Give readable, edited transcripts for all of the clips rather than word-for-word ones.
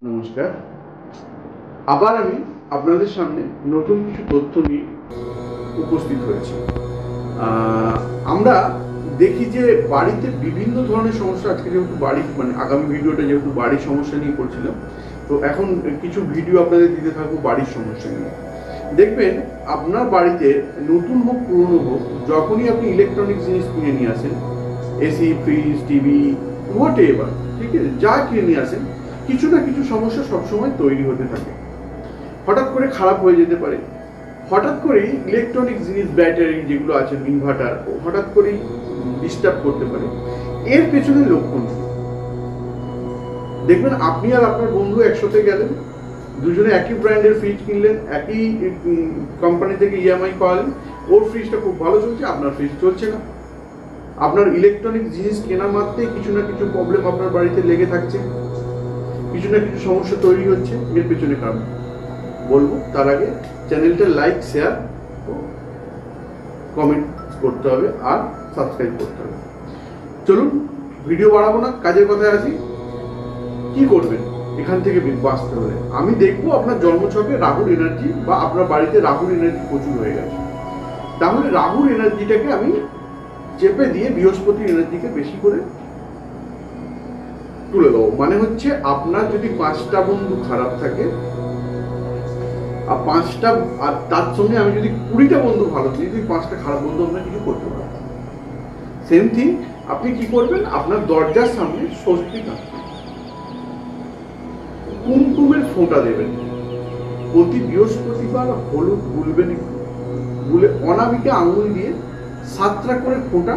নমস্কার। আবার আমি আপনাদের সামনে নতুন কিছু তথ্য নিয়ে উপস্থিত হয়েছি। আমরা দেখি যে বাড়িতে বিভিন্ন ধরনের সমস্যা। আজকে যেহেতু বাড়ি আগামী ভিডিওটা যেহেতু বাড়ির সমস্যা নিয়ে করছিলাম, তো এখন কিছু ভিডিও আপনাদের দিতে থাকবো বাড়ির সমস্যা নিয়ে। দেখবেন আপনার বাড়িতে নতুন হোক পুরনো হোক, যখনই আপনি ইলেকট্রনিক জিনিস কিনে নিয়ে আসেন, AC, fridge, TV, what ever, ঠিক আছে, যা কিনে নিয়ে আসেন, কিছু না কিছু সমস্যা সবসময় তৈরি হতে থাকে। হঠাৎ করে খারাপ হয়ে যেতে পারে, হঠাৎ করেই ইলেকট্রনিক জিনিস, ব্যাটারি যেগুলো আছে, ইনভার্টার, হঠাৎ করেই ডিস্টার্ব করতে পারে। এর পেছনে লক্ষণ দেখবেন, আপনি আর আপনার বন্ধু একসাথে গেলেন, দুজনে একই ব্র্যান্ডের ফ্রিজ কিনলেন, একই কোম্পানি থেকে ইএমআই করালেন, ওর ফ্রিজটা খুব ভালো চলছে, আপনার ফ্রিজ চলছে না। আপনার ইলেকট্রনিক জিনিস কেনা মাত্রই কিছু না কিছু প্রবলেম আপনার বাড়িতে লেগে থাকছে, কিছু না কিছু সমস্যা তৈরি হচ্ছে। এর পেছনে কারণ বলবো, তার আগে চ্যানেলটা লাইক, শেয়ার ও কমেন্ট করতে হবে আর সাবস্ক্রাইব করতে হবে। চলুন, ভিডিও বাড়াবো না, কাজের কথায় আসি। কি করবেন এখান থেকে বাঁচতে হলে? আমি দেখবো আপনার জন্মছকে রাহুর এনার্জি বা আপনার বাড়িতে রাহুর এনার্জি প্রচুর হয়ে গেছে। তাহলে রাহুর এনার্জিটাকে আমি চেপে দিয়ে বৃহস্পতির এনার্জিকে বেশি করে তুলে দেবো। মানে হচ্ছে, আপনার যদি 5টা বন্ধু খারাপ থাকে আর তার সঙ্গে আমি যদি 20টা বন্ধু ভালো দিই, 5টা খারাপ বন্ধু আপনার কিছু করতে পারবেন। সেম থিং, আপনি কি করবেন, আপনার দরজার সামনে স্বস্তিক আঁকবেন, কুমকুমের ফোঁটা দেবেন, প্রতি বৃহস্পতিবার হলুদ গুলবেন, গুলে অনামিকা আঙুল দিয়ে 7টা করে ফোঁটা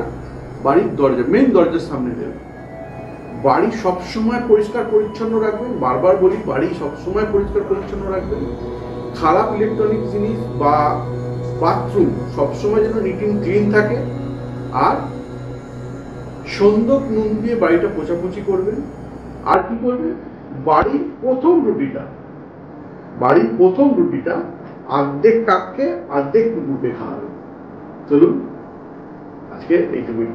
বাড়ির দরজা, মেন দরজার সামনে দেবেন। বাড়ি সবসময় পরিষ্কার পরিচ্ছন্ন রাখবেন। বারবার বলি, বাড়ি সবসময় পরিষ্কার পরিচ্ছন্ন রাখবেন। খারাপ ইলেকট্রনিক জিনিস বা বাথরুম সবসময় যেন নিট এন্ড ক্লিন থাকে। আর সন্দক নুন দিয়ে বাড়িটা পোছাপুছি করবেন। আর কি করবেন, বাড়ির প্রথম রুটিটা অর্ধেক কাককে অর্ধেক কুকুরকে খাওয়াবেন। চলুন, আজকে এইটুকুই।